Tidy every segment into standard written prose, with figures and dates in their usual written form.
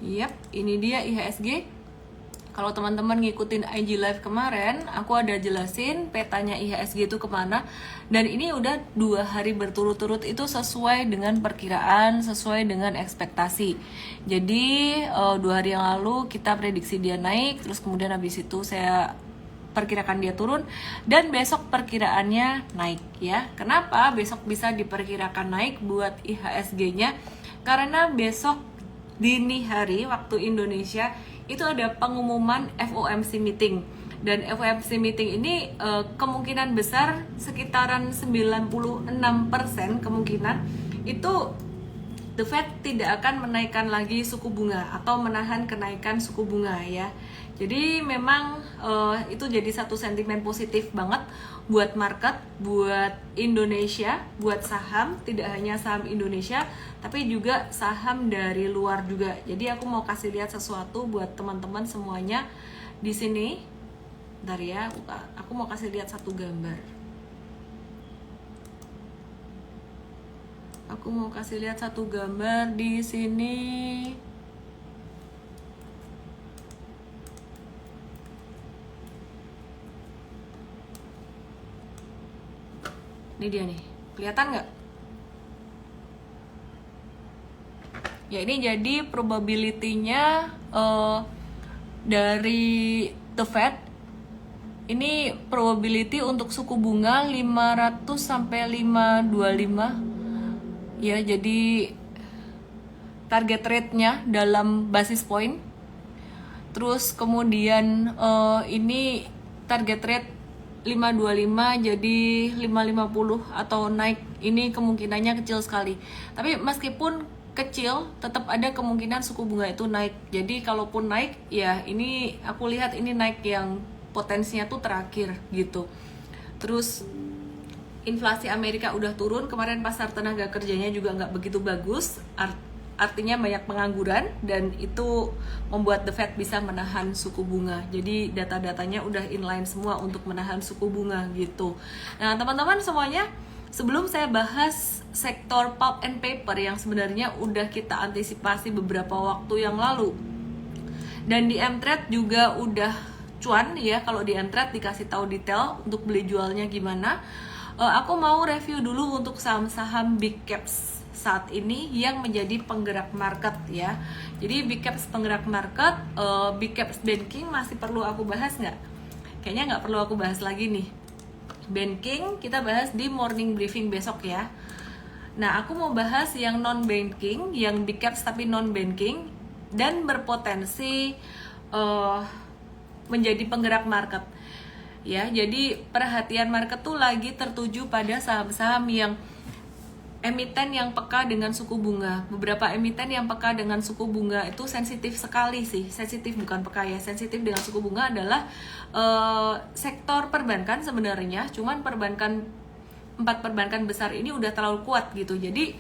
Yap, ini dia IHSG. Kalau teman-teman ngikutin IG Live kemarin, aku ada jelasin petanya IHSG itu kemana. Dan ini udah 2 hari berturut-turut itu sesuai dengan perkiraan, sesuai dengan ekspektasi. Jadi 2 hari yang lalu kita prediksi dia naik, terus kemudian habis itu saya perkirakan dia turun, dan besok perkiraannya naik ya. Kenapa besok bisa diperkirakan naik buat IHSG-nya? Karena besok dini hari waktu Indonesia itu ada pengumuman FOMC meeting, dan FOMC meeting ini kemungkinan besar sekitaran 96% kemungkinan itu The Fed tidak akan menaikkan lagi suku bunga atau menahan kenaikan suku bunga ya. Jadi memang itu jadi satu sentimen positif banget buat market, buat Indonesia, buat saham, tidak hanya saham Indonesia, tapi juga saham dari luar juga. Jadi aku mau kasih lihat sesuatu buat teman-teman semuanya di sini. Bentar ya, aku mau kasih lihat satu gambar. Aku mau kasih lihat satu gambar di sini. Ini dia nih, kelihatan nggak? Ya ini jadi probability-nya dari The Fed. Ini probability untuk suku bunga 500 sampai 525. Ya, jadi target rate-nya dalam basis point. Terus kemudian ini target rate 525 jadi 550 atau naik, ini kemungkinannya kecil sekali. Tapi meskipun kecil, tetap ada kemungkinan suku bunga itu naik. Jadi kalaupun naik, ya ini aku lihat ini naik yang potensinya tuh terakhir gitu. Terus inflasi Amerika udah turun, kemarin pasar tenaga kerjanya juga nggak begitu bagus, artinya banyak pengangguran, dan itu membuat The Fed bisa menahan suku bunga. Jadi data-datanya udah inline semua untuk menahan suku bunga gitu. Nah teman-teman semuanya, sebelum saya bahas sektor pulp and paper yang sebenarnya udah kita antisipasi beberapa waktu yang lalu, dan di M-Trade juga udah cuan ya, kalau di M-Trade dikasih tahu detail untuk beli jualnya gimana. Aku mau review dulu untuk saham-saham big caps saat ini yang menjadi penggerak market ya. Jadi big caps penggerak market, big caps banking masih perlu aku bahas nggak? Kayaknya nggak perlu aku bahas lagi nih. Banking kita bahas di morning briefing besok ya. Nah aku mau bahas yang non banking, yang big caps tapi non banking dan berpotensi menjadi penggerak market. Ya, jadi perhatian market tuh lagi tertuju pada saham-saham yang emiten yang peka dengan suku bunga. Beberapa emiten yang peka dengan suku bunga itu sensitif sekali sih. Sensitif bukan peka ya, sensitif dengan suku bunga adalah sektor perbankan sebenarnya. Cuman 4 perbankan besar ini udah terlalu kuat gitu. Jadi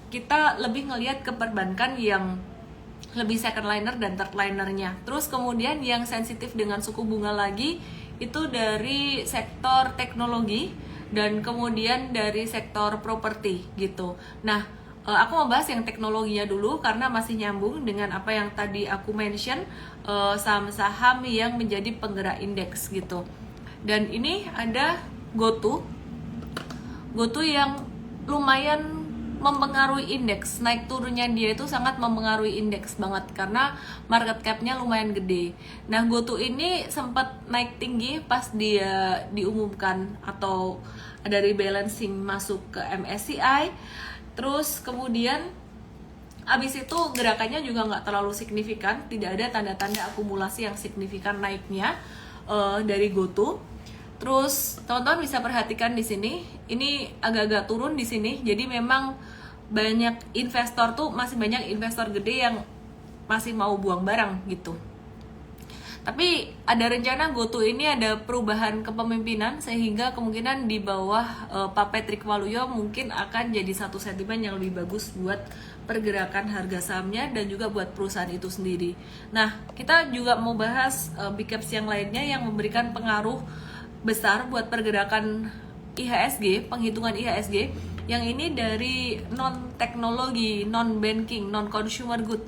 kita lebih ngelihat ke perbankan yang lebih second liner dan third linernya. Terus kemudian yang sensitif dengan suku bunga lagi itu dari sektor teknologi dan kemudian dari sektor properti gitu. Nah, aku mau bahas yang teknologinya dulu karena masih nyambung dengan apa yang tadi aku mention, saham-saham yang menjadi penggerak indeks gitu. Dan ini ada GoTo yang lumayan mempengaruhi indeks. Naik turunnya dia itu sangat mempengaruhi indeks banget karena market cap-nya lumayan gede. Nah, GoTo ini sempat naik tinggi pas dia diumumkan atau ada rebalancing masuk ke MSCI. Terus kemudian abis itu gerakannya juga nggak terlalu signifikan, tidak ada tanda-tanda akumulasi yang signifikan naiknya dari GoTo. Terus teman-teman bisa perhatikan di sini, ini agak-agak turun di sini. Jadi memang banyak investor tuh, masih banyak investor gede yang masih mau buang barang gitu. Tapi ada rencana GoTo ini ada perubahan kepemimpinan sehingga kemungkinan di bawah Pak Patrick Waluyo mungkin akan jadi satu sentimen yang lebih bagus buat pergerakan harga sahamnya dan juga buat perusahaan itu sendiri. Nah, kita juga mau bahas big caps yang lainnya yang memberikan pengaruh besar buat pergerakan IHSG, penghitungan IHSG. Yang ini dari non teknologi, non banking, non consumer good,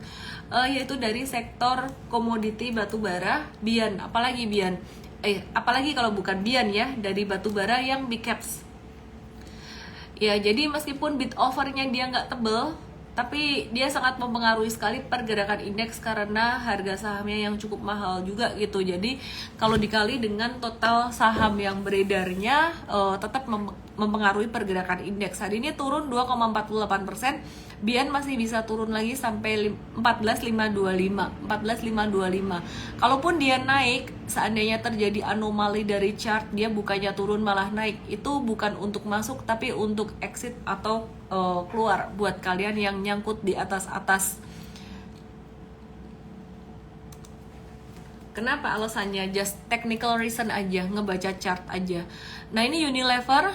yaitu dari sektor komoditi batubara, Bian. Apalagi Bian? Apalagi kalau bukan Bian ya, dari batubara yang big caps. Ya, jadi meskipun bid overnya dia nggak tebel, tapi dia sangat mempengaruhi sekali pergerakan indeks karena harga sahamnya yang cukup mahal juga gitu. Jadi kalau dikali dengan total saham yang beredarnya, tetap mempengaruhi pergerakan indeks. Hari ini turun 2,48%, Bian masih bisa turun lagi sampai 14.525. Kalaupun dia naik, seandainya terjadi anomali dari chart, dia bukannya turun malah naik, itu bukan untuk masuk tapi untuk exit atau keluar buat kalian yang nyangkut di atas. Kenapa alasannya? Just technical reason aja, ngebaca chart aja. Nah ini Unilever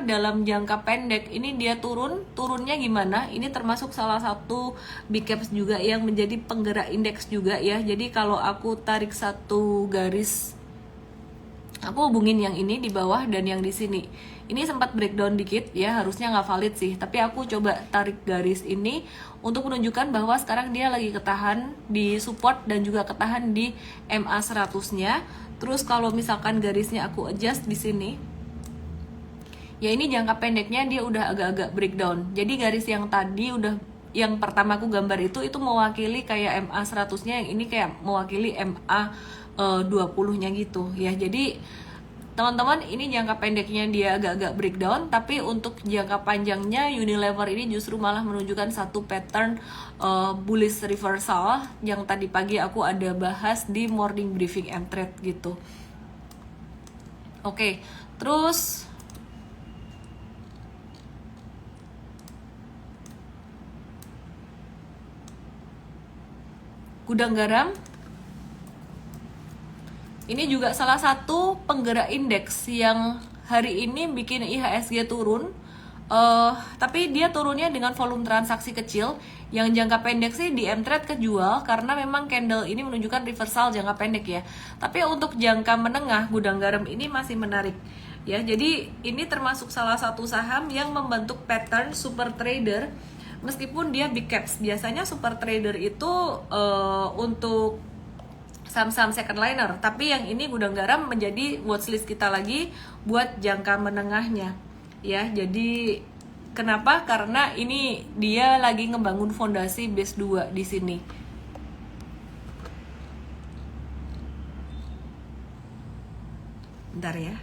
dalam jangka pendek ini dia turunnya gimana? Ini termasuk salah satu big caps juga yang menjadi penggerak indeks juga ya. Jadi kalau aku tarik satu garis, aku hubungin yang ini di bawah dan yang di sini. Ini sempat breakdown dikit ya, harusnya nggak valid sih. Tapi aku coba tarik garis ini untuk menunjukkan bahwa sekarang dia lagi ketahan di support dan juga ketahan di MA 100-nya. Terus kalau misalkan garisnya aku adjust di sini, ya ini jangka pendeknya dia udah agak-agak breakdown. Jadi garis yang tadi yang pertama aku gambar itu mewakili kayak MA 100-nya, yang ini kayak mewakili MA 20-nya gitu ya. Jadi teman-teman, ini jangka pendeknya dia agak-agak breakdown, tapi untuk jangka panjangnya Unilever ini justru malah menunjukkan satu pattern bullish reversal yang tadi pagi aku ada bahas di morning briefing and trade gitu. Oke, terus gudang garam ini juga salah satu penggerak indeks yang hari ini bikin IHSG turun, tapi dia turunnya dengan volume transaksi kecil. Yang jangka pendek sih di M-Trade kejual karena memang candle ini menunjukkan reversal jangka pendek ya. Tapi untuk jangka menengah gudang garam ini masih menarik ya. Jadi ini termasuk salah satu saham yang membentuk pattern super trader meskipun dia big caps. Biasanya super trader itu untuk saham-saham second liner, tapi yang ini gudang garam menjadi watchlist kita lagi buat jangka menengahnya ya. Jadi kenapa? Karena ini dia lagi ngebangun fondasi base 2 di sini. Bentar ya.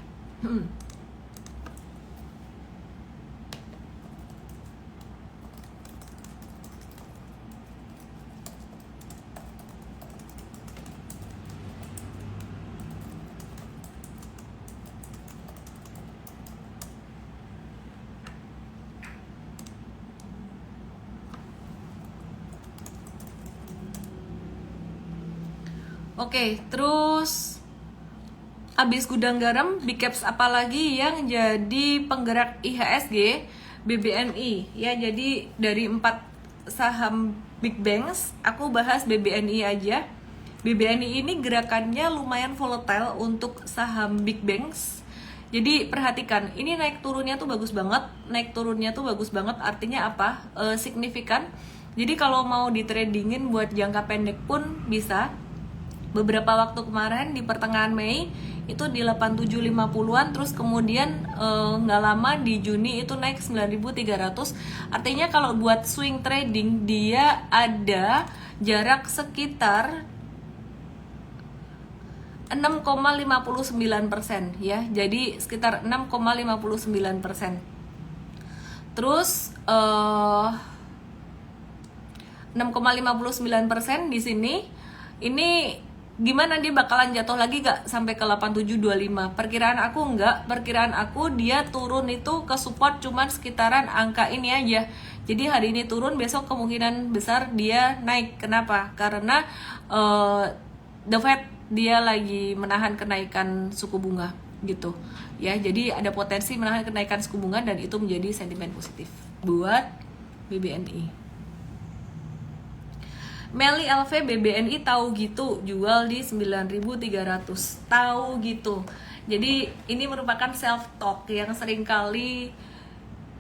Oke, terus abis gudang garam, big caps apalagi yang jadi penggerak IHSG? BBNI ya. Jadi dari 4 saham big banks, aku bahas BBNI aja. BBNI ini gerakannya lumayan volatile untuk saham big banks. Jadi perhatikan, ini naik turunnya tuh bagus banget. Artinya apa? Signifikan. Jadi kalau mau di tradingin buat jangka pendek pun bisa. Beberapa waktu kemarin di pertengahan Mei itu di 8750-an, terus kemudian nggak lama di Juni itu naik 9300. Artinya kalau buat swing trading dia ada jarak sekitar 6,59% ya. Jadi sekitar 6,59%. Terus 6,59% di sini ini gimana, dia bakalan jatuh lagi gak sampai ke 8725? Perkiraan aku enggak, perkiraan aku dia turun itu ke support cuman sekitaran angka ini aja. Jadi hari ini turun, besok kemungkinan besar dia naik. Kenapa? Karena the Fed dia lagi menahan kenaikan suku bunga gitu ya. Jadi ada potensi menahan kenaikan suku bunga dan itu menjadi sentimen positif buat BBNI. Meli LV BBNI tahu gitu jual di 9.300, tahu gitu. Jadi ini merupakan self talk yang seringkali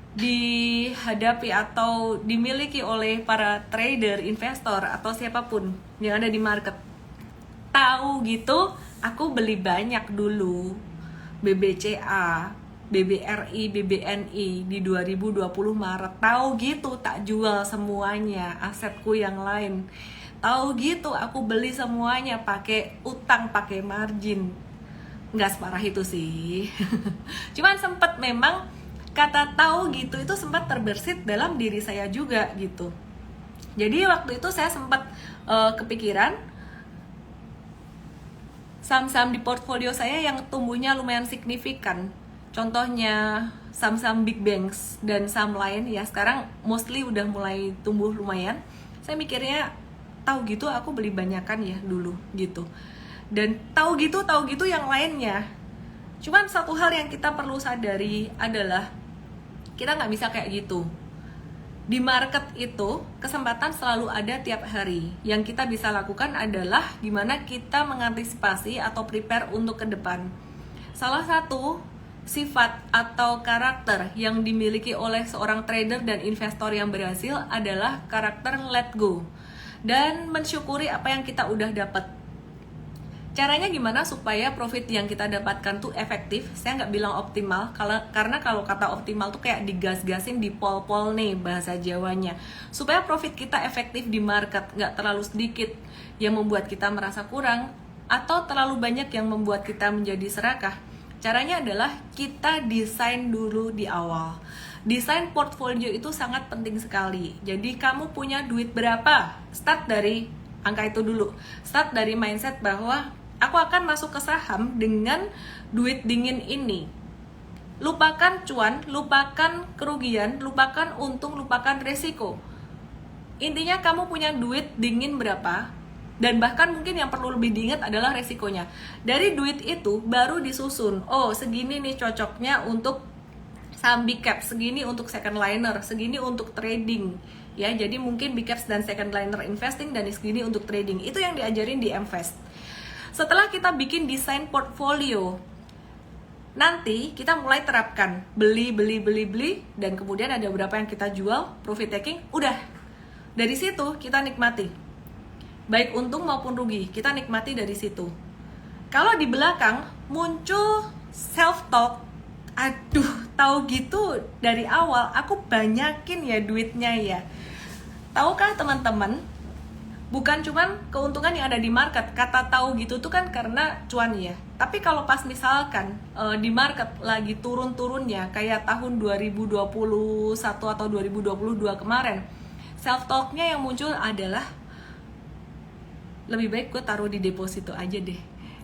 dihadapi atau dimiliki oleh para trader, investor atau siapapun yang ada di market. Tahu gitu, aku beli banyak dulu BBCA, BBRI, BBNI di 2020 Maret. Tahu gitu, tak jual semuanya asetku yang lain. Tahu gitu, aku beli semuanya pakai utang, pakai margin. Nggak separah itu sih. Cuman sempat memang kata tahu gitu itu sempat terbersit dalam diri saya juga gitu. Jadi waktu itu saya sempat kepikiran saham-saham di portfolio saya yang tumbuhnya lumayan signifikan. Contohnya saham-saham big banks dan saham lain ya sekarang mostly udah mulai tumbuh lumayan. Saya mikirnya tahu gitu aku beli banyakan ya dulu gitu. Dan tahu gitu yang lainnya. Cuman satu hal yang kita perlu sadari adalah kita nggak bisa kayak gitu. Di market itu kesempatan selalu ada tiap hari. Yang kita bisa lakukan adalah gimana kita mengantisipasi atau prepare untuk ke depan. Salah satu sifat atau karakter yang dimiliki oleh seorang trader dan investor yang berhasil adalah karakter let go dan mensyukuri apa yang kita udah dapat. Caranya gimana supaya profit yang kita dapatkan tuh efektif? Saya nggak bilang optimal, karena kalau kata optimal tuh kayak digas-gasin, dipol-pol nih bahasa Jawanya. Supaya profit kita efektif di market, nggak terlalu sedikit yang membuat kita merasa kurang, atau terlalu banyak yang membuat kita menjadi serakah. Caranya adalah kita desain dulu di awal. Desain portfolio itu sangat penting sekali. Jadi kamu punya duit berapa? Start dari angka itu dulu. Start dari mindset bahwa aku akan masuk ke saham dengan duit dingin ini. Lupakan cuan, lupakan kerugian, lupakan untung, lupakan resiko. Intinya kamu punya duit dingin berapa, dan bahkan mungkin yang perlu lebih diingat adalah resikonya. Dari duit itu baru disusun, oh segini nih cocoknya untuk saham big cap, segini untuk second liner, segini untuk trading. Ya, jadi mungkin big caps dan second liner investing dan segini untuk trading. Itu yang diajarin di Mvest. Setelah kita bikin desain portfolio, nanti kita mulai terapkan beli, dan kemudian ada beberapa yang kita jual, profit taking, udah. Dari situ kita nikmati. Baik untung maupun rugi, kita nikmati dari situ. Kalau di belakang muncul self-talk, aduh, tahu gitu dari awal aku banyakin ya duitnya ya. Tahukah teman-teman, bukan cuman keuntungan yang ada di market. Kata tahu gitu tuh kan karena cuan ya. Tapi kalau pas misalkan di market lagi turun-turunnya kayak tahun 2021 atau 2022 kemarin, self-talknya yang muncul adalah lebih baik gue taruh di deposito aja deh.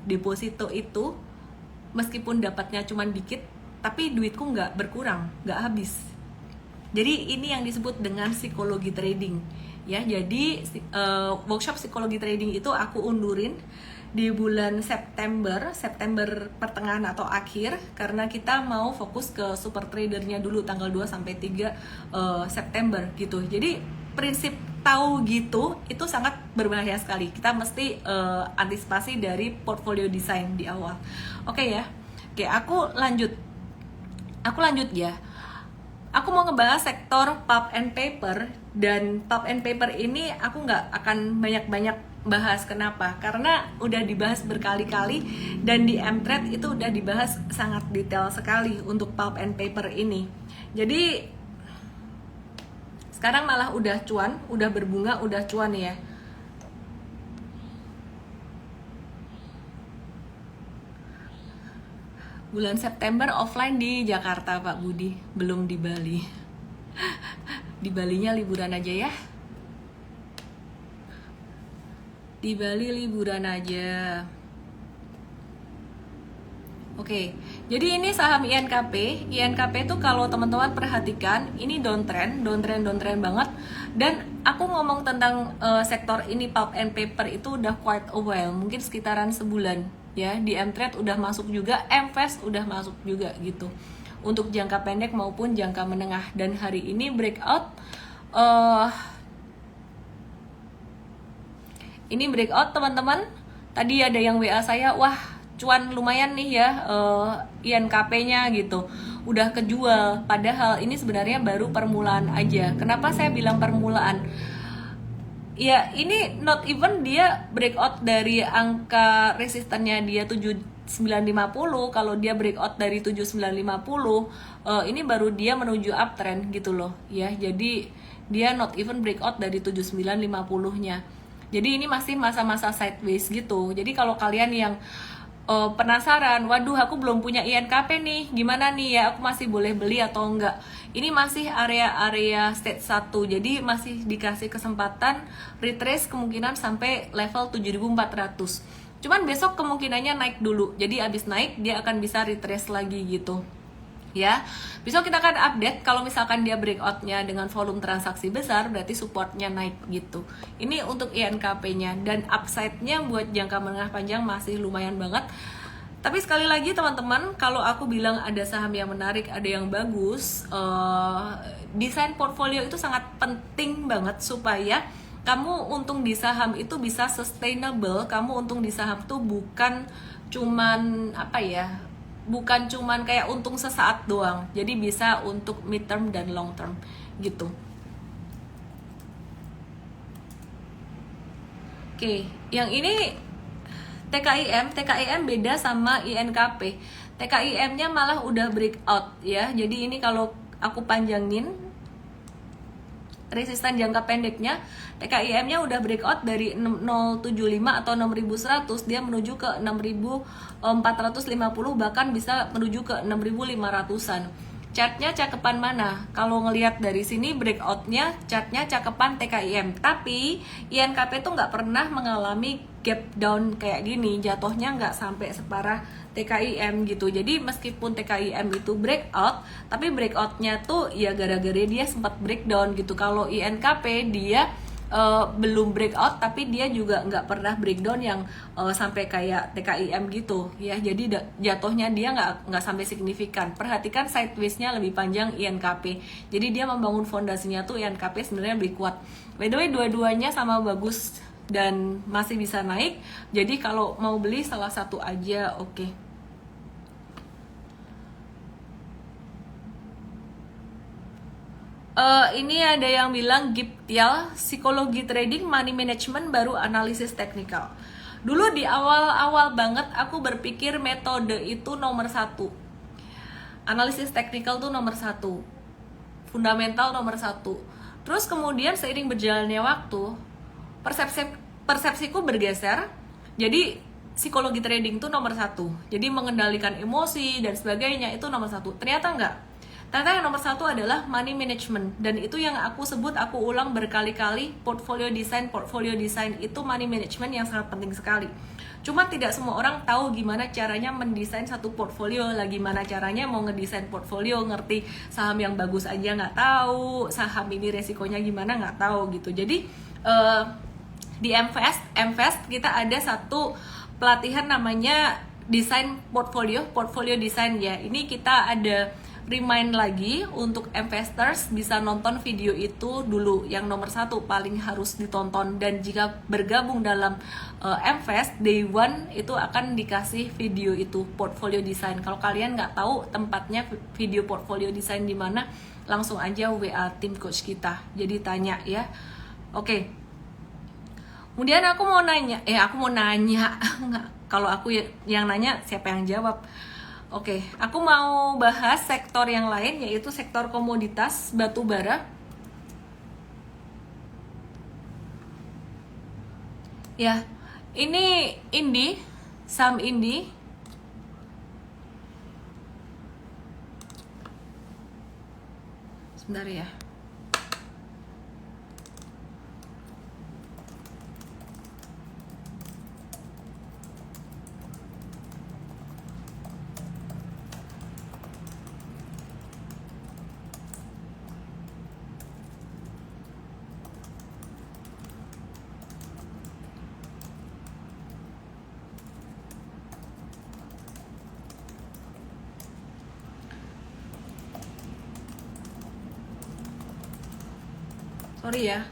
Deposito itu meskipun dapatnya cuman dikit, tapi duitku nggak berkurang, nggak habis. Jadi ini yang disebut dengan psikologi trading. Ya, jadi workshop psikologi trading itu aku undurin di bulan September pertengahan atau akhir, karena kita mau fokus ke super tradernya dulu tanggal 2 sampai 3 September gitu. Jadi prinsip tahu gitu itu sangat berbahaya sekali. Kita mesti antisipasi dari portfolio design di awal. Oke ya. Oke, aku lanjut ya. Aku mau ngebahas sektor pulp and paper, dan pulp and paper ini aku nggak akan banyak-banyak bahas. Kenapa? Karena udah dibahas berkali-kali, dan di Mtrade itu udah dibahas sangat detail sekali untuk pulp and paper ini. Jadi sekarang malah udah cuan, udah berbunga, udah cuan ya. Bulan September offline di Jakarta Pak Budi, belum di Bali. Di Balinya liburan aja ya. Di Bali liburan aja. Oke, jadi ini saham INKP. INKP itu kalau teman-teman perhatikan, ini downtrend banget. Dan aku ngomong tentang sektor ini pulp and paper itu udah quite a while, mungkin sekitaran sebulan. Ya, di Mtrade udah masuk juga, Mvest udah masuk juga gitu. Untuk jangka pendek maupun jangka menengah. Dan hari ini breakout. Ini breakout teman-teman. Tadi ada yang WA saya, wah cuan lumayan nih ya INKP-nya gitu. udah kejual. Padahal ini sebenarnya baru permulaan aja. Kenapa saya bilang permulaan? Ya ini not even dia breakout dari angka resistannya dia 7950. Kalau dia breakout dari 7950, ini baru dia menuju uptrend gitu loh ya. Jadi dia not even breakout dari 7950-nya. Jadi ini masih masa-masa sideways gitu. Jadi kalau kalian yang penasaran, waduh aku belum punya INKP nih, gimana nih ya, aku masih boleh beli atau enggak? Ini masih area-area stage 1, jadi masih dikasih kesempatan retrace kemungkinan sampai level 7400. Cuman besok kemungkinannya naik dulu, jadi abis naik dia akan bisa retrace lagi gitu ya. Besok kita akan update kalau misalkan dia breakoutnya dengan volume transaksi besar, berarti supportnya naik gitu. Ini untuk INKP-nya, dan upside-nya buat jangka menengah panjang masih lumayan banget. Tapi sekali lagi teman-teman, kalau aku bilang ada saham yang menarik, ada yang bagus, desain portfolio itu sangat penting banget supaya kamu untung di saham itu bisa sustainable. Kamu untung di saham tuh bukan cuman bukan cuman kayak untung sesaat doang, jadi bisa untuk mid term dan long term gitu. Oke, yang ini TKIM beda sama INKP. TKIM-nya malah udah breakout ya. Jadi ini kalau aku panjangin resisten jangka pendeknya, TKIM-nya udah breakout dari 6075 atau 6100, dia menuju ke 6450, bahkan bisa menuju ke 6500-an. Chartnya cakepan mana? Kalau ngelihat dari sini breakoutnya, chartnya cakepan TKIM. Tapi INKP tuh nggak pernah mengalami gap down kayak gini, jatuhnya nggak sampai separah TKIM gitu. Jadi meskipun TKIM itu breakout, tapi breakoutnya tuh ya gara-gara dia sempat breakdown gitu. Kalau INKP dia belum breakout, tapi dia juga nggak pernah breakdown yang sampai kayak TKIM gitu ya. Jadi jatuhnya dia nggak sampai signifikan. Perhatikan sideways-nya lebih panjang INKP. Jadi dia membangun fondasinya tuh INKP sebenarnya lebih kuat. By the way, dua-duanya sama bagus dan masih bisa naik. Jadi kalau mau beli salah satu aja oke. Ini ada yang bilang Giptial, psikologi trading, money management, baru analisis teknikal. Dulu di awal-awal banget aku berpikir metode itu nomor 1, analisis teknikal tuh nomor 1, fundamental nomor 1. Terus kemudian seiring berjalannya waktu, persepsiku bergeser. Jadi psikologi trading tuh nomor 1. Jadi mengendalikan emosi dan sebagainya itu nomor 1. Ternyata enggak. Ternyata yang nomor 1 adalah money management, dan itu yang aku sebut, aku ulang berkali-kali, portfolio design itu money management yang sangat penting sekali. Cuma tidak semua orang tahu gimana caranya mendesain satu portfolio, gimana caranya mau ngedesain portfolio, ngerti saham yang bagus aja nggak tahu, saham ini resikonya gimana nggak tahu gitu. Jadi di MFest kita ada satu pelatihan namanya desain portfolio design ya. Ini kita ada remind lagi untuk investors bisa nonton video itu dulu, yang nomor 1 paling harus ditonton. Dan jika bergabung dalam MFest Day 1 itu akan dikasih video itu, portfolio design. Kalau kalian nggak tahu tempatnya video portfolio design di mana, langsung aja WA tim coach kita, jadi tanya ya. Oke. Kemudian aku mau nanya kalau aku yang nanya siapa yang jawab. Oke, aku mau bahas sektor yang lain, yaitu sektor komoditas batu bara. Ya, ini Indi, saham Indi. Sebentar ya. Sorry ya,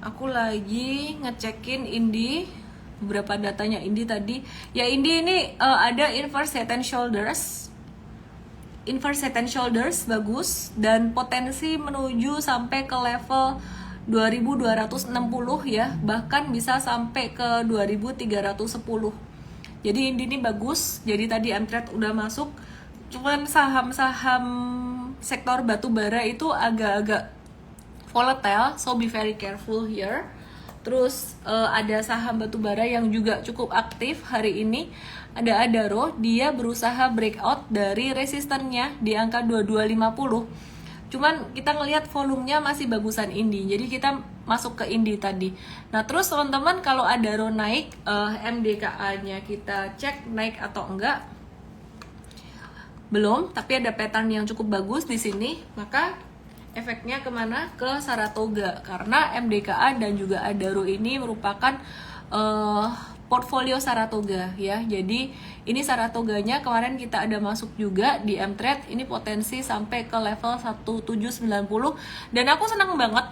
aku lagi ngecekin Indi, beberapa datanya Indi tadi. Ya Indi ini ada inverse head and shoulders. inverse head and shoulders bagus dan potensi menuju sampai ke level 2260 ya, bahkan bisa sampai ke 2310. Jadi ini bagus. Jadi tadi MTrade udah masuk, cuman saham-saham sektor batu bara itu agak-agak volatile, so be very careful here. Terus ada saham batubara yang juga cukup aktif hari ini. Ada Adaro, dia berusaha breakout dari resistennya di angka 2250. Cuman kita ngelihat volumenya masih bagusan Indi, jadi kita masuk ke Indi tadi. Nah terus teman-teman, kalau Adaro naik, MDKA-nya kita cek naik atau enggak. Belum, tapi ada pattern yang cukup bagus di sini, maka efeknya kemana? Ke Saratoga, karena MDKA dan juga Adaro ini merupakan portfolio Saratoga ya. Jadi ini Saratoganya kemarin kita ada masuk juga di MTrade, ini potensi sampai ke level 1790. Dan aku senang banget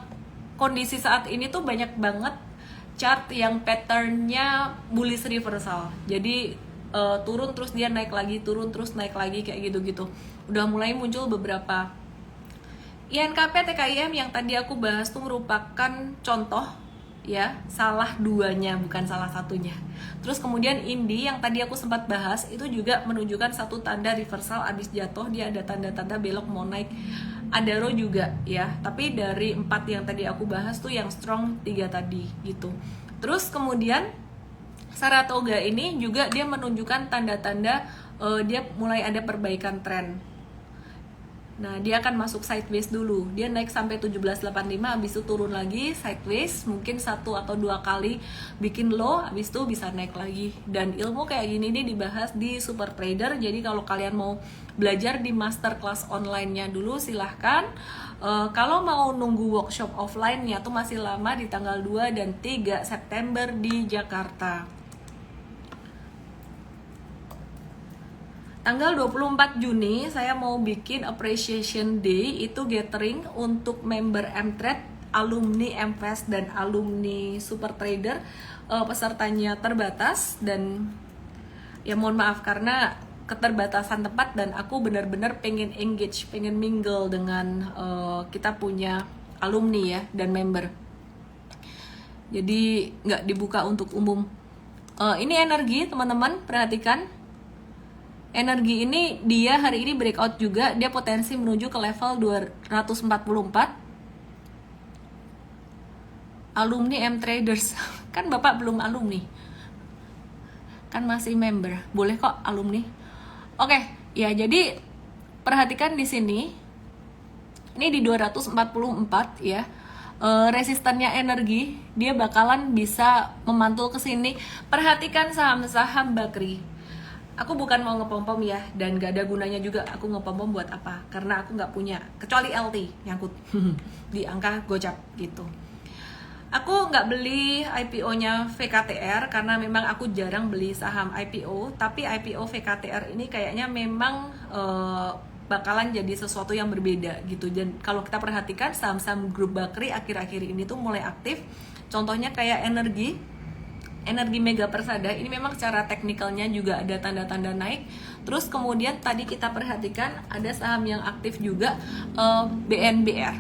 kondisi saat ini tuh banyak banget chart yang patternnya bullish reversal. Jadi turun terus dia naik lagi, turun terus naik lagi, kayak gitu-gitu. Udah mulai muncul beberapa. INKP TKIM yang tadi aku bahas tuh merupakan contoh ya, salah duanya bukan salah satunya. Terus kemudian Indi yang tadi aku sempat bahas itu juga menunjukkan satu tanda reversal abis jatuh, dia ada tanda-tanda belok mau naik. Adaro juga ya, tapi dari 4 yang tadi aku bahas tuh yang strong 3 tadi gitu. Terus kemudian Saratoga ini juga dia menunjukkan tanda-tanda dia mulai ada perbaikan tren. Nah, dia akan masuk sideways dulu. Dia naik sampai 1785, habis itu turun lagi sideways, mungkin 1 atau 2 kali bikin low, habis itu bisa naik lagi. Dan ilmu kayak gini nih dibahas di Super Trader. Jadi kalau kalian mau belajar di masterclass online-nya dulu silahkan. Kalau mau nunggu workshop offline-nya tuh masih lama, di tanggal 2 dan 3 September di Jakarta. Tanggal 24 Juni saya mau bikin appreciation day, itu gathering untuk member MTrade, alumni MVest dan alumni Super Trader. Pesertanya terbatas dan ya mohon maaf karena keterbatasan tempat, dan aku benar-benar pengen engage, pengen mingle dengan kita punya alumni ya dan member. Jadi nggak dibuka untuk umum. Ini energi teman-teman, perhatikan. Energi ini dia hari ini breakout juga, dia potensi menuju ke level 244. Alumni MTraders, kan Bapak belum alumni, kan masih member, boleh kok alumni. Oke, ya jadi perhatikan di sini, ini di 244 ya. Resistannya energi, dia bakalan bisa memantul ke sini. Perhatikan saham-saham Bakri. Aku bukan mau ngepom-pom ya, dan gak ada gunanya juga aku ngepom-pom buat apa, karena aku gak punya, kecuali LT nyangkut di angka gocap gitu. Aku gak beli IPO-nya VKTR karena memang aku jarang beli saham IPO, tapi IPO VKTR ini kayaknya memang bakalan jadi sesuatu yang berbeda gitu. Dan kalau kita perhatikan saham-saham grup Bakri akhir-akhir ini tuh mulai aktif, contohnya kayak Energi Mega Persada, ini memang secara teknikalnya juga ada tanda-tanda naik. Terus kemudian tadi kita perhatikan ada saham yang aktif juga, BNBR,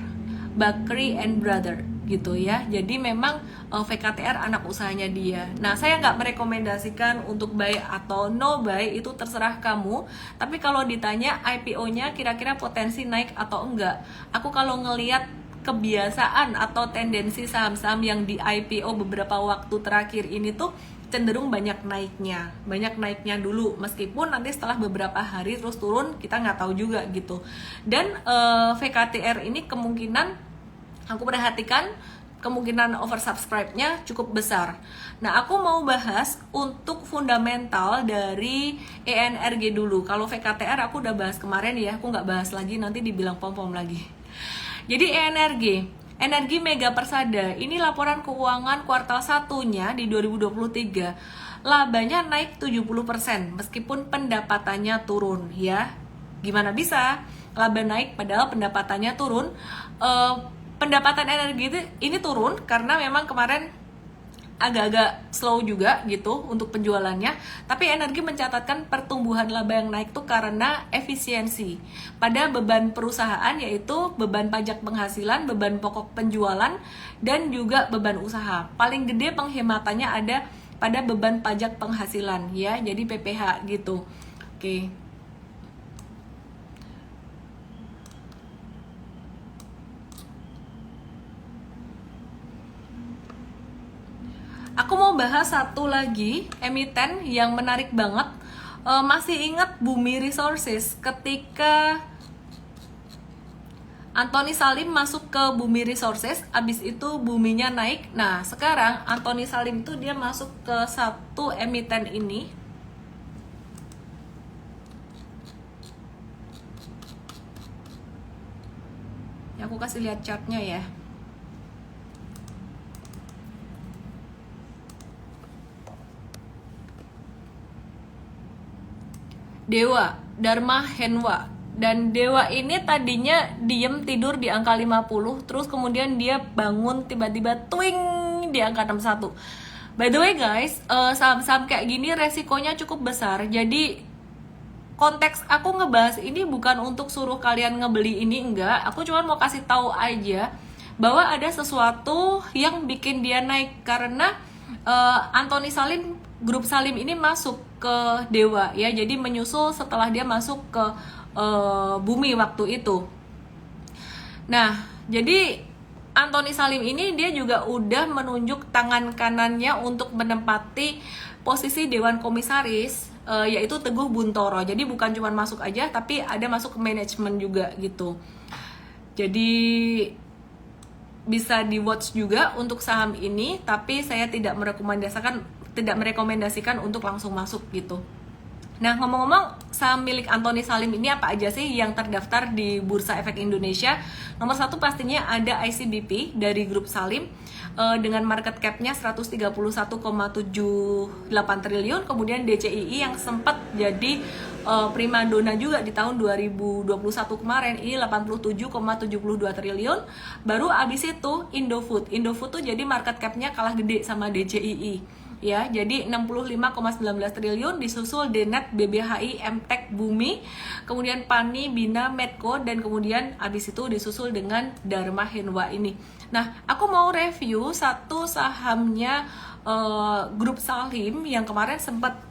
Bakri and Brother gitu ya. Jadi memang VKTR anak usahanya dia. Nah, saya nggak merekomendasikan untuk buy atau no buy, itu terserah kamu. Tapi kalau ditanya IPO-nya kira-kira potensi naik atau enggak, aku kalau ngelihat kebiasaan atau tendensi saham-saham yang di IPO beberapa waktu terakhir ini tuh cenderung banyak naiknya dulu, meskipun nanti setelah beberapa hari terus turun, kita nggak tahu juga gitu. Dan VKTR ini kemungkinan aku perhatikan kemungkinan oversubscribe-nya cukup besar. Nah, aku mau bahas untuk fundamental dari ENRG dulu. Kalau VKTR aku udah bahas kemarin ya, aku nggak bahas lagi, nanti dibilang pom-pom lagi. Jadi Energi Mega Persada, ini laporan keuangan kuartal 1-nya di 2023. Labanya naik 70% meskipun pendapatannya turun ya. Gimana bisa laba naik padahal pendapatannya turun? Pendapatan energi ini turun karena memang kemarin agak-agak slow juga gitu untuk penjualannya, tapi Energi mencatatkan pertumbuhan laba yang naik tuh karena efisiensi pada beban perusahaan, yaitu beban pajak penghasilan, beban pokok penjualan, dan juga beban usaha. Paling gede penghematannya ada pada beban pajak penghasilan ya, jadi PPH gitu. Oke. Aku mau bahas satu lagi emiten yang menarik banget. Masih ingat Bumi Resources ketika Anthony Salim masuk ke Bumi Resources, abis itu buminya naik. Nah, sekarang Anthony Salim tuh dia masuk ke satu emiten ini. Ya, aku kasih lihat chartnya ya. Dewa, Dharma Henwa. Dan Dewa ini tadinya diem tidur di angka 50, terus kemudian dia bangun tiba-tiba twing di angka 61. By the way guys, saham-saham kayak gini resikonya cukup besar. Jadi konteks aku ngebahas ini bukan untuk suruh kalian ngebeli ini, enggak. Aku cuma mau kasih tahu aja bahwa ada sesuatu yang bikin dia naik karena Anthony Salim, grup Salim ini masuk ke Dewa ya, jadi menyusul setelah dia masuk ke Bumi waktu itu. Nah, jadi Anthony Salim ini dia juga udah menunjuk tangan kanannya untuk menempati posisi Dewan Komisaris, yaitu Teguh Buntoro. Jadi bukan cuma masuk aja, tapi ada masuk ke manajemen juga gitu. Jadi bisa di watch juga untuk saham ini, tapi saya tidak merekomendasikan untuk langsung masuk gitu. Nah, ngomong-ngomong, saham milik Anthony Salim ini apa aja sih yang terdaftar di Bursa Efek Indonesia? Nomor 1 pastinya ada ICBP dari grup Salim dengan market cap-nya 131,78 triliun. Kemudian DCII yang sempat jadi primadona juga di tahun 2021 kemarin, ini 87,72 triliun. Baru abis itu Indofood tuh jadi market cap-nya kalah gede sama DCII ya, jadi 65,19 triliun, disusul Denet, BBHI, Mtek, Bumi, kemudian Pani, Bina, Medco, dan kemudian abis itu disusul dengan Dharma Henwa ini. Nah, aku mau review satu sahamnya grup Salim yang kemarin sempat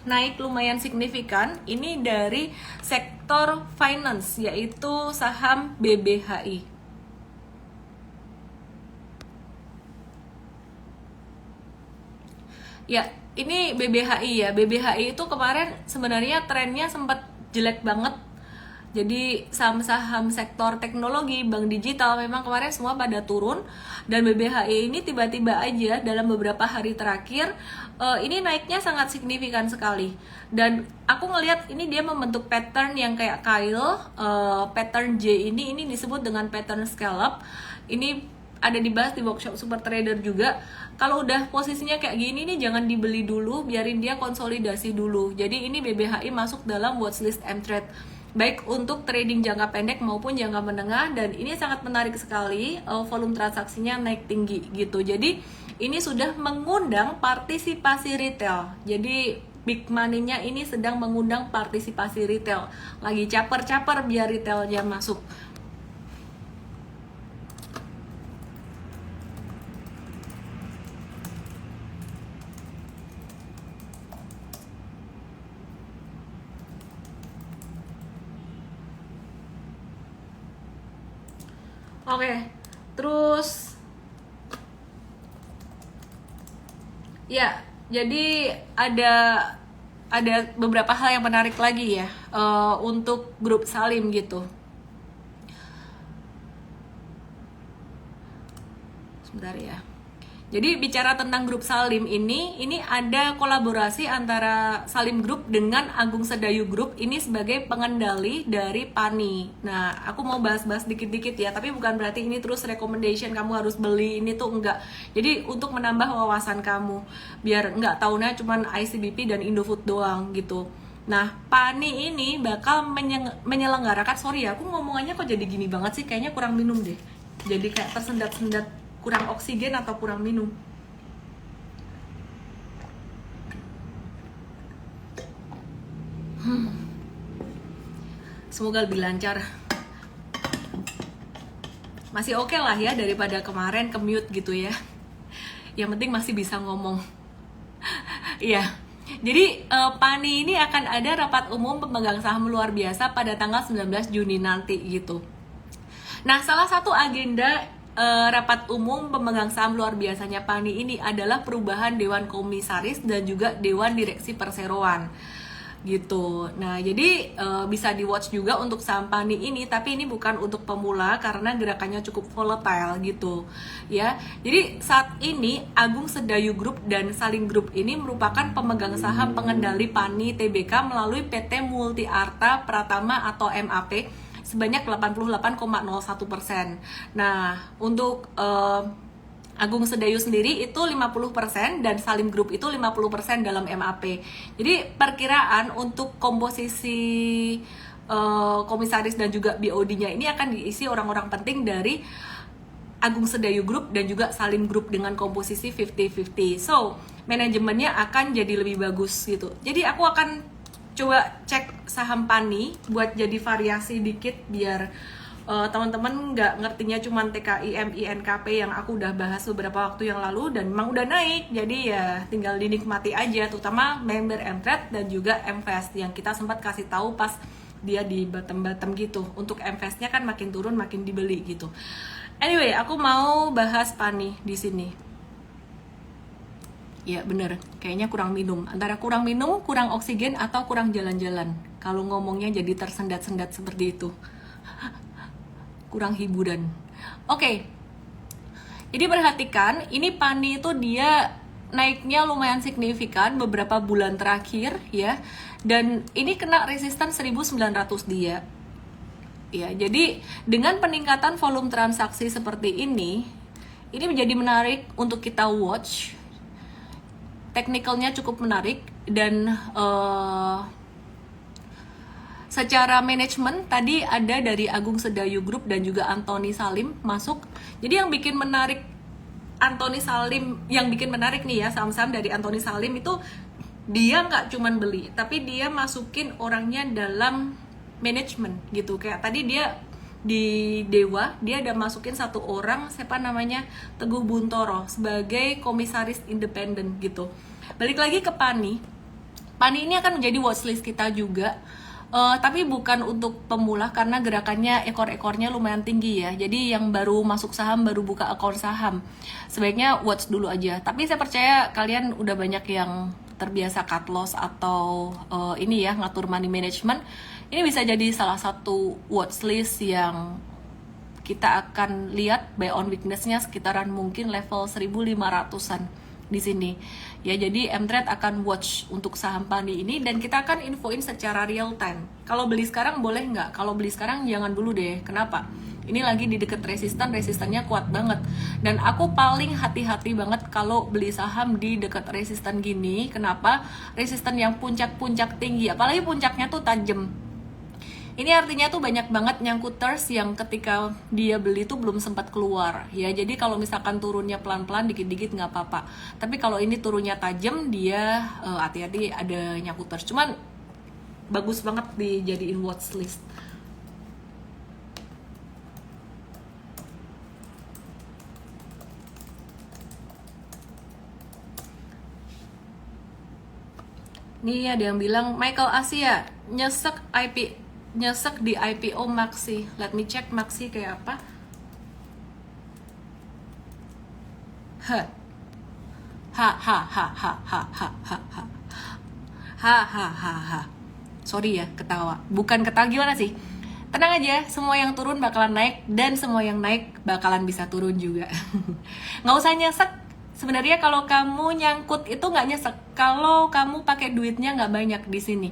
naik lumayan signifikan. Ini dari sektor finance, yaitu saham BBHI. Ya, ini BBHI ya. BBHI itu kemarin sebenarnya trennya sempat jelek banget. Jadi saham-saham sektor teknologi, bank digital memang kemarin semua pada turun. Dan BBHI ini tiba-tiba aja dalam beberapa hari terakhir ini naiknya sangat signifikan sekali. Dan aku ngelihat ini dia membentuk pattern yang kayak Kyle, pattern J ini disebut dengan pattern scallop. Ini ada dibahas di workshop Super Trader juga. Kalau udah posisinya kayak gini nih, jangan dibeli dulu, biarin dia konsolidasi dulu. Jadi ini BBHI masuk dalam watchlist M-Trade, baik untuk trading jangka pendek maupun jangka menengah. Dan ini sangat menarik sekali, volume transaksinya naik tinggi gitu. Jadi ini sudah mengundang partisipasi retail. Jadi big money-nya ini sedang mengundang partisipasi retail. Lagi caper-caper biar retailnya masuk. Oke, terus ya, jadi ada beberapa hal yang menarik lagi ya untuk grup Salim gitu. Sebentar ya. Jadi bicara tentang grup Salim ini ada kolaborasi antara Salim Group dengan Agung Sedayu Group ini sebagai pengendali dari Pani. Nah, aku mau bahas-bahas dikit-dikit ya, tapi bukan berarti ini terus recommendation kamu harus beli ini tuh, enggak. Jadi untuk menambah wawasan kamu, biar enggak taunya cuman ICBP dan Indofood doang gitu. Nah, Pani ini bakal menyelenggarakan, sorry ya, aku ngomongannya kok jadi gini banget sih, kayaknya kurang minum deh. Jadi kayak tersendat-sendat, kurang oksigen atau kurang minum. Semoga lebih lancar. Masih oke lah ya daripada kemarin ke-mute gitu ya. Yang penting masih bisa ngomong. Iya. Jadi PANI ini akan ada rapat umum pemegang saham luar biasa pada tanggal 19 Juni nanti gitu. Nah, salah satu agenda rapat umum pemegang saham luar biasanya PANI ini adalah perubahan Dewan Komisaris dan juga Dewan Direksi Perseroan gitu. Nah, jadi bisa di watch juga untuk saham PANI ini, tapi ini bukan untuk pemula karena gerakannya cukup volatile gitu ya. Jadi saat ini Agung Sedayu Group dan Saling Group ini merupakan pemegang saham pengendali PANI Tbk melalui PT Multi Arta Pratama atau MAP sebanyak 88,01%. Nah, untuk Agung Sedayu sendiri itu 50% dan Salim Group itu 50% dalam MAP. Jadi perkiraan untuk komposisi komisaris dan juga BOD-nya ini akan diisi orang-orang penting dari Agung Sedayu Group dan juga Salim Group dengan komposisi 50-50. So, manajemennya akan jadi lebih bagus gitu. Jadi aku akan coba cek saham PANI buat jadi variasi dikit biar teman-teman nggak ngertinya cuma TKI, MI, NKP yang aku udah bahas beberapa waktu yang lalu dan memang udah naik, jadi ya tinggal dinikmati aja, terutama member MTrade dan juga MVest yang kita sempat kasih tahu pas dia di bottom gitu. Untuk MVest-nya kan makin turun makin dibeli gitu. Anyway, aku mau bahas PANI di sini. Ya bener, kayaknya kurang minum. Antara kurang minum, kurang oksigen, atau kurang jalan-jalan. Kalau ngomongnya jadi tersendat-sendat seperti itu. Kurang hiburan. Oke. Jadi perhatikan, ini PANI itu dia naiknya lumayan signifikan beberapa bulan terakhir ya. Dan ini kena resisten 1900 dia. Ya, jadi dengan peningkatan volume transaksi seperti ini menjadi menarik untuk kita watch. Teknikalnya cukup menarik dan secara manajemen tadi ada dari Agung Sedayu Group dan juga Antoni Salim masuk. Jadi yang bikin menarik Antoni Salim, yang bikin menarik nih ya saham-saham dari Antoni Salim itu dia nggak cuman beli, tapi dia masukin orangnya dalam manajemen gitu. Kayak tadi dia di Dewa, dia ada masukin satu orang, siapa namanya, Teguh Buntoro sebagai komisaris independen gitu. Balik lagi ke PANI. PANI ini akan menjadi watchlist kita juga. Tapi bukan untuk pemula karena gerakannya ekor-ekornya lumayan tinggi ya. Jadi yang baru masuk saham, baru buka akun saham, sebaiknya watch dulu aja. Tapi saya percaya kalian udah banyak yang terbiasa cut loss atau ini ya ngatur money management. Ini bisa jadi salah satu watchlist yang kita akan lihat buy on weakness-nya sekitaran mungkin level 1500-an di sini. Ya, jadi MTrade akan watch untuk saham PANI ini dan kita akan infoin secara real time. Kalau beli sekarang boleh nggak? Kalau beli sekarang jangan dulu deh. Kenapa? Ini lagi di deket resistannya kuat banget. Dan aku paling hati-hati banget kalau beli saham di deket resisten gini. Kenapa? Resisten yang puncak-puncak tinggi, apalagi puncaknya tuh tajam. Ini artinya tuh banyak banget nyangkuters yang ketika dia beli tuh belum sempat keluar ya. Jadi kalau misalkan turunnya pelan-pelan dikit-dikit nggak apa-apa. Tapi kalau ini turunnya tajam dia hati-hati ada nyangkuters. Cuman bagus banget dijadiin watch list. Nih ada yang bilang Michael Asia nyesek di IPO Maxi. Let me check Maxi kayak apa. Sorry ya ketawa. Bukan ketawa gimana sih? Tenang aja, semua yang turun bakalan naik dan semua yang naik bakalan bisa turun juga. Nggak usah nyesek. Sebenarnya kalau kamu nyangkut itu nggak nyesek. Kalau kamu pakai duitnya nggak banyak di sini.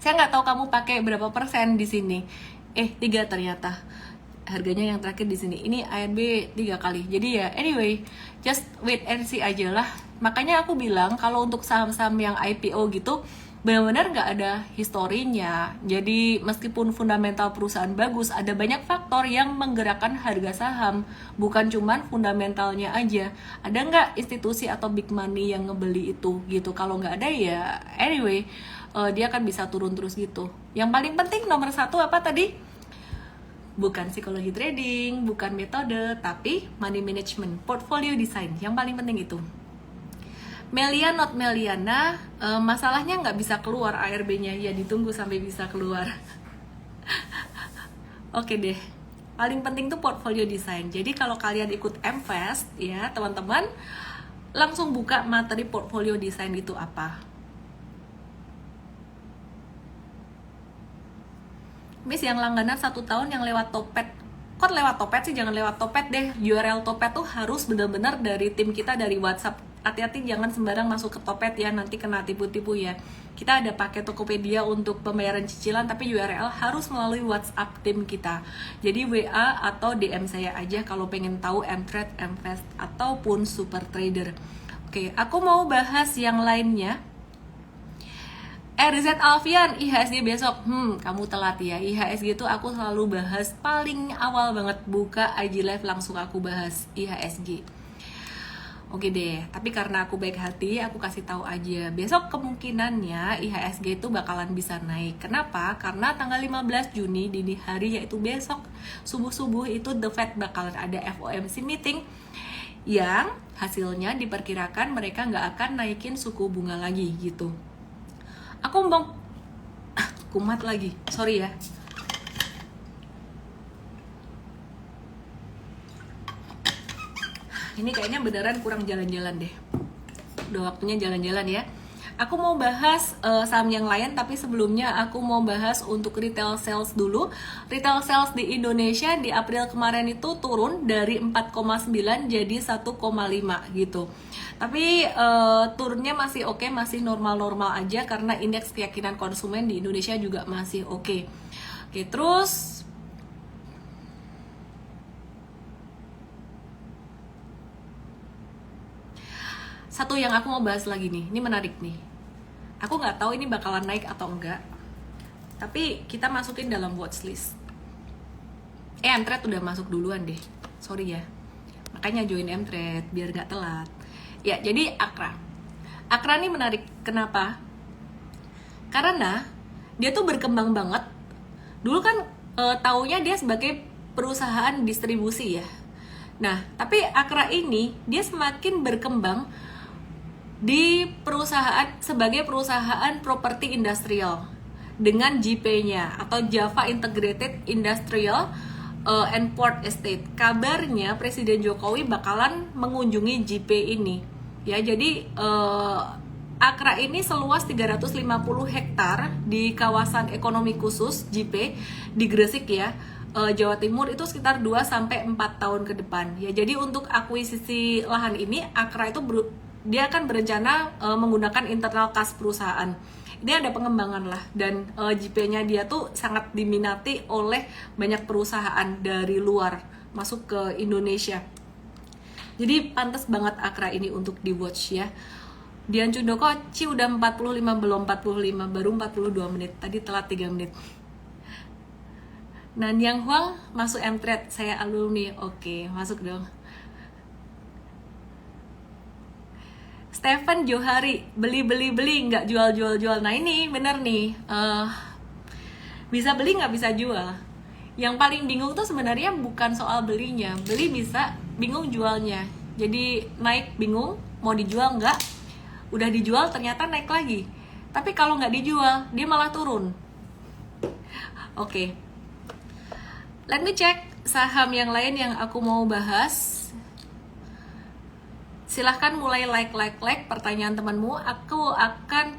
Saya nggak tahu kamu pakai berapa persen di sini. 3 ternyata. Harganya yang terakhir di sini. Ini ARB 3 kali. Jadi ya anyway, just wait and see aja lah. Makanya aku bilang kalau untuk saham-saham yang IPO gitu benar-benar nggak ada historinya. Jadi meskipun fundamental perusahaan bagus, ada banyak faktor yang menggerakkan harga saham. Bukan cuman fundamentalnya aja. Ada nggak institusi atau big money yang ngebeli itu gitu. Kalau nggak ada ya anyway, dia akan bisa turun terus gitu. Yang paling penting nomor 1 apa tadi? Bukan psikologi trading, bukan metode, tapi money management, portfolio design. Yang paling penting itu. Melia not Meliana, masalahnya nggak bisa keluar ARB-nya, ya ditunggu sampai bisa keluar. Oke deh, paling penting tuh portfolio design. Jadi kalau kalian ikut MFast ya teman-teman, langsung buka materi portfolio design itu apa. Miss yang langganan 1 tahun yang lewat Topet. Kok lewat Topet sih? Jangan lewat Topet deh. URL Topet tuh harus benar-benar dari tim kita, dari WhatsApp. Hati-hati jangan sembarang masuk ke Topet ya, nanti kena tipu-tipu ya. Kita ada pakai Tokopedia untuk pembayaran cicilan, tapi URL harus melalui WhatsApp tim kita. Jadi WA atau DM saya aja kalau pengen tahu Mtrade, Mfast ataupun Super Trader. Oke, aku mau bahas yang lainnya. RZ Alfian, IHSG besok. Kamu telat ya. IHSG itu aku selalu bahas paling awal banget, buka IG Live langsung aku bahas IHSG. Oke deh, tapi karena aku baik hati, aku kasih tahu aja. Besok kemungkinannya IHSG itu bakalan bisa naik. Kenapa? Karena tanggal 15 Juni dini hari, yaitu besok subuh-subuh itu The Fed bakalan ada FOMC meeting yang hasilnya diperkirakan mereka nggak akan naikin suku bunga lagi gitu. Aku mau kumat lagi, sorry ya. Ini kayaknya beneran kurang jalan-jalan deh. Udah waktunya jalan-jalan ya. Aku mau bahas saham yang lain, tapi sebelumnya aku mau bahas untuk retail sales dulu. Retail sales di Indonesia di April kemarin itu turun dari 4,9 jadi 1,5 gitu. Tapi turunnya masih oke, masih normal-normal aja karena indeks keyakinan konsumen di Indonesia juga masih oke. Oke, terus satu yang aku mau bahas lagi nih, ini menarik nih. Aku nggak tahu ini bakalan naik atau enggak, tapi kita masukin dalam watchlist. Mtrade udah masuk duluan deh, sorry ya. Makanya join Mtrade biar nggak telat. Ya, jadi Akra. Akra ini menarik. Kenapa? Karena dia tuh berkembang banget. Dulu kan taunya dia sebagai perusahaan distribusi ya. Nah, tapi Akra ini dia semakin berkembang di perusahaan sebagai perusahaan properti industrial dengan JP-nya atau Java Integrated Industrial and Port Estate. Kabarnya Presiden Jokowi bakalan mengunjungi JP ini. Ya, jadi Akra ini seluas 350 hektar di kawasan ekonomi khusus JP di Gresik ya. Jawa Timur itu sekitar 2-4 tahun ke depan. Ya, jadi untuk akuisisi lahan ini Akra itu dia akan berencana menggunakan internal kas perusahaan. Ini ada pengembangan lah, dan JP-nya dia tuh sangat diminati oleh banyak perusahaan dari luar masuk ke Indonesia. Jadi pantas banget Akra ini untuk di watch ya. Dian Cundoko, udah 45 belum 45, baru 42 menit. Tadi telat 3 menit. Nanyang Huang masuk Mtrade, saya alumni. Oke, masuk dong. Stephen Johari, beli nggak jual. Nah ini bener nih, bisa beli nggak bisa jual. Yang paling bingung tuh sebenarnya bukan soal belinya, beli bisa, bingung jualnya. Jadi naik bingung mau dijual nggak, udah dijual ternyata naik lagi. Tapi kalau nggak dijual dia malah turun. Oke. Let me check saham yang lain yang aku mau bahas. Silahkan mulai like pertanyaan temanmu. Aku akan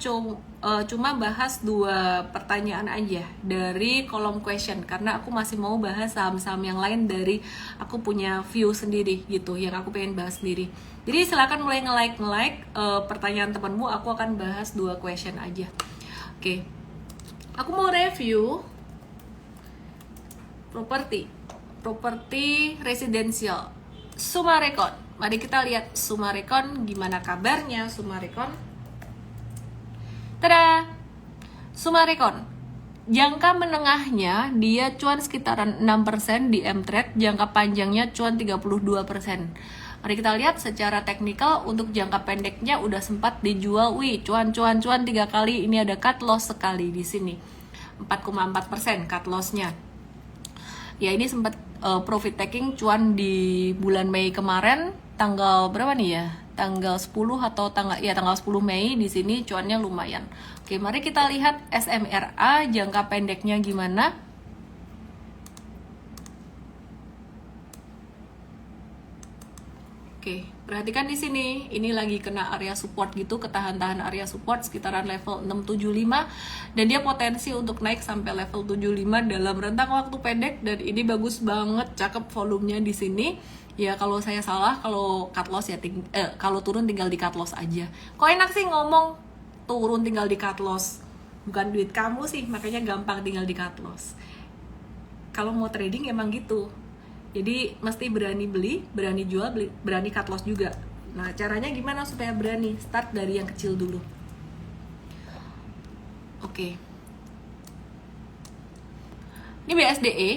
cuma bahas 2 pertanyaan aja dari kolom question, karena aku masih mau bahas saham-saham yang lain dari aku punya view sendiri gitu, yang aku pengen bahas sendiri. Jadi silahkan mulai nge-like pertanyaan temanmu. Aku akan bahas 2 question aja. Oke. Aku mau review properti residensial Summarecon. Mari kita lihat Summarecon, gimana kabarnya Summarecon. Tada! Summarecon. Jangka menengahnya dia cuan sekitaran 6% di Mtrade, jangka panjangnya cuan 32%. Mari kita lihat secara teknikal untuk jangka pendeknya udah sempat dijual, wih cuan 3 kali. Ini ada cut loss sekali di sini 4,4% cut lossnya. Ya ini sempat profit taking cuan di bulan Mei kemarin, tanggal berapa nih ya? Tanggal 10 atau tanggal 10 Mei di sini cuannya lumayan. Oke, mari kita lihat SMRA jangka pendeknya gimana. Oke, perhatikan di sini, ini lagi kena area support gitu, ketahan-tahan area support sekitaran level 675 dan dia potensi untuk naik sampai level 75 dalam rentang waktu pendek dan ini bagus banget, cakep volumenya di sini. Ya kalau saya salah, kalau cut loss ya kalau turun tinggal di cut loss aja. Kok enak sih ngomong turun tinggal di cut loss? Bukan duit kamu sih, makanya gampang tinggal di cut loss. Kalau mau trading emang gitu. Jadi mesti berani beli, berani jual, berani cut loss juga. Nah caranya gimana supaya berani? Start dari yang kecil dulu. Oke. Ini BSDE.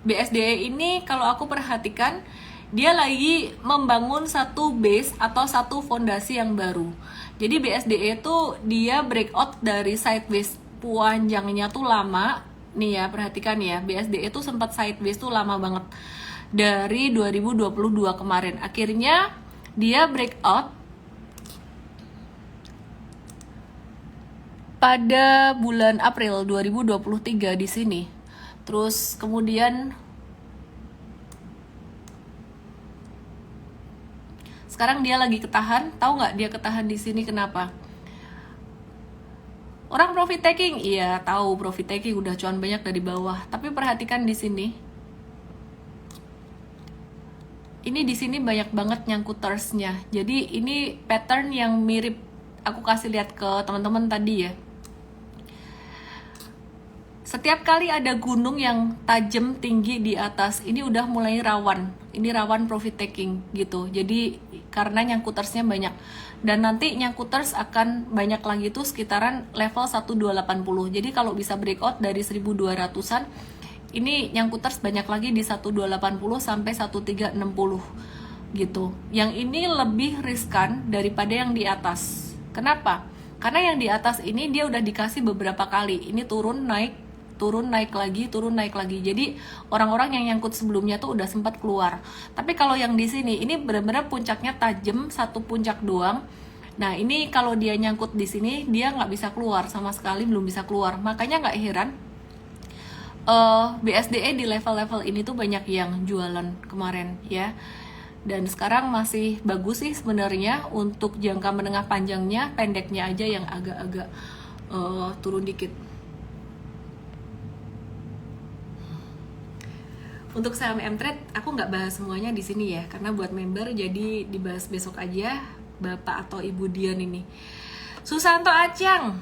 BSDE ini kalau aku perhatikan, dia lagi membangun satu base atau satu fondasi yang baru. Jadi BSDE itu dia breakout dari sideways panjangnya tuh lama. Nih ya, perhatikan ya, BSDE itu sempat sideways tuh lama banget dari 2022 kemarin. Akhirnya dia breakout pada bulan April 2023 di sini. Terus kemudian sekarang dia lagi ketahan. Tahu nggak dia ketahan di sini kenapa? Orang profit taking, iya tahu profit taking udah cuan banyak dari bawah. Tapi perhatikan di sini. Ini di sini banyak banget nyangkutersnya. Jadi ini pattern yang mirip aku kasih lihat ke teman-teman tadi ya. Setiap kali ada gunung yang tajam tinggi di atas, ini udah mulai rawan. Ini rawan profit taking gitu. Jadi karena nyangkutersnya banyak. Dan nanti nyangkuters akan banyak lagi tuh sekitaran level 1280. Jadi kalau bisa breakout dari 1200-an, ini nyangkuters banyak lagi di 1280 sampai 1360 gitu. Yang ini lebih riskan daripada yang di atas. Kenapa? Karena yang di atas ini dia udah dikasih beberapa kali. Ini turun naik lagi. Jadi orang-orang yang nyangkut sebelumnya tuh udah sempat keluar. Tapi kalau yang di sini ini benar-benar puncaknya tajam, satu puncak doang. Nah ini kalau dia nyangkut di sini dia nggak bisa keluar sama sekali, belum bisa keluar. Makanya nggak heran BSDE di level-level ini tuh banyak yang jualan kemarin ya. Dan sekarang masih bagus sih sebenarnya untuk jangka menengah panjangnya, pendeknya aja yang agak-agak turun dikit. Untuk saham Mtrade aku nggak bahas semuanya di sini ya, karena buat member jadi dibahas besok aja, Bapak atau Ibu Dian ini. Susanto Acang,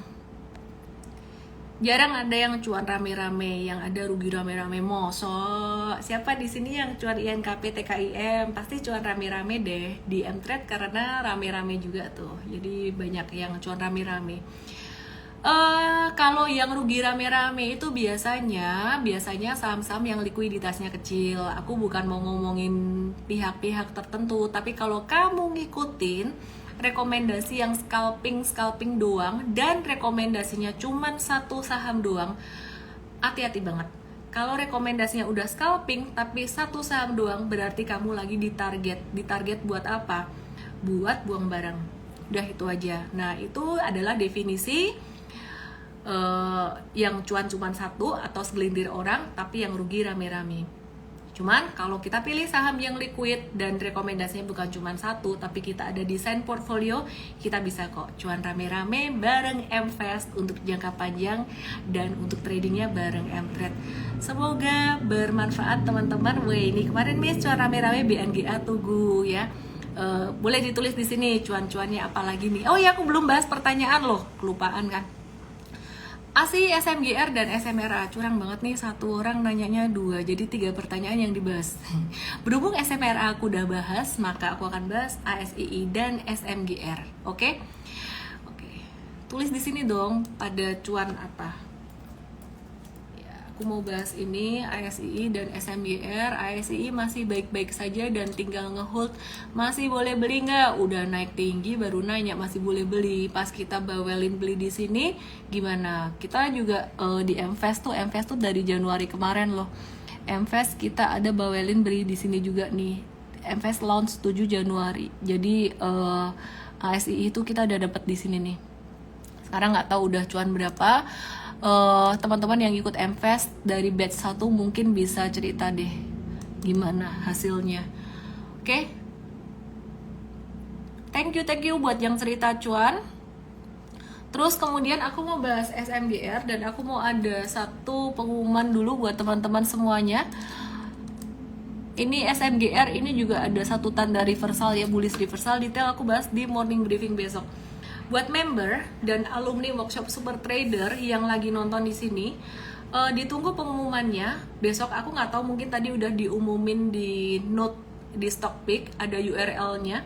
jarang ada yang cuan rame-rame, yang ada rugi rame-rame. Mosok siapa di sini yang cuan INKP TKIM? Pasti cuan rame-rame deh di Mtrade karena rame-rame juga tuh. Jadi banyak yang cuan rame-rame. Kalau yang rugi rame-rame itu biasanya saham-saham yang likuiditasnya kecil. Aku bukan mau ngomongin pihak-pihak tertentu, tapi kalau kamu ngikutin rekomendasi yang scalping doang dan rekomendasinya cuman satu saham doang, hati-hati banget. Kalau rekomendasinya udah scalping tapi satu saham doang, berarti kamu lagi ditarget buat apa? Buat buang barang. Udah itu aja. Nah itu adalah definisi yang cuan cuman satu atau segelintir orang tapi yang rugi rame-rame. Cuman kalau kita pilih saham yang liquid dan rekomendasinya bukan cuman satu tapi kita ada desain portfolio, kita bisa kok cuan rame-rame bareng Mfast untuk jangka panjang dan untuk tradingnya bareng Mtrade. Semoga bermanfaat teman-teman. Weh, ini kemarin Miss cuan rame-rame BNGA Tugu ya. Boleh ditulis di sini cuan-cuannya apa lagi nih. Oh ya, aku belum bahas pertanyaan loh, kelupaan kan. ASI, SMGR, dan SMRA. Curang banget nih, satu orang nanyanya 2, jadi 3 pertanyaan yang dibahas. Berhubung SMRA aku udah bahas, maka aku akan bahas ASII dan SMGR. Oke? Tulis di sini dong pada cuan apa. Ya. Aku mau bahas ini, ASII dan SMGR. ASII masih baik-baik saja dan tinggal ngehold. Masih boleh beli nggak? Udah naik tinggi baru nanya masih boleh beli. Pas kita bawelin beli di sini, gimana? Kita juga di MVest tuh dari Januari kemarin loh. MVest kita ada bawelin beli di sini juga nih. MVest launch 7 Januari. Jadi ASII itu kita udah dapat di sini nih. Sekarang nggak tahu udah cuan berapa. Teman-teman yang ikut MVest dari batch 1 mungkin bisa cerita deh gimana hasilnya. Oke? Thank you buat yang cerita cuan. Terus kemudian aku mau bahas SMGR dan aku mau ada satu pengumuman dulu buat teman-teman semuanya. Ini SMGR ini juga ada satu tanda reversal ya, bullish reversal. Detail aku bahas di morning briefing besok. Buat member dan alumni workshop Super Trader yang lagi nonton di sini, ditunggu pengumumannya besok. Aku nggak tahu, mungkin tadi udah diumumin di note di Stockpick, ada URL-nya.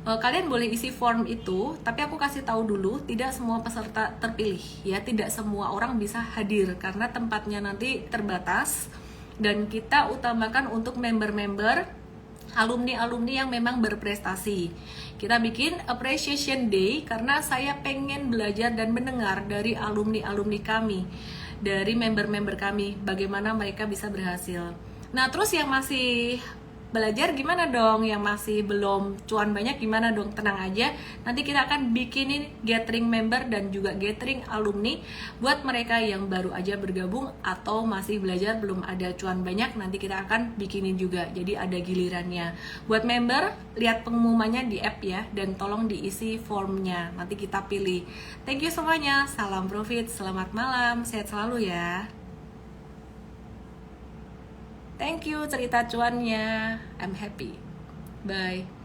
Kalian boleh isi form itu, tapi aku kasih tahu dulu, tidak semua peserta terpilih ya, tidak semua orang bisa hadir karena tempatnya nanti terbatas dan kita utamakan untuk member-member alumni-alumni yang memang berprestasi. Kita bikin appreciation day karena saya pengen belajar dan mendengar dari alumni-alumni kami, dari member-member kami, bagaimana mereka bisa berhasil. Nah, terus yang masih belajar gimana dong, yang masih belum cuan banyak gimana dong? Tenang aja, nanti kita akan bikinin gathering member dan juga gathering alumni buat mereka yang baru aja bergabung atau masih belajar belum ada cuan banyak, nanti kita akan bikinin juga, jadi ada gilirannya. Buat member, lihat pengumumannya di app ya, dan tolong diisi formnya, nanti kita pilih. Thank you semuanya, salam profit, selamat malam, sehat selalu ya. Thank you cerita cuannya. I'm happy. Bye.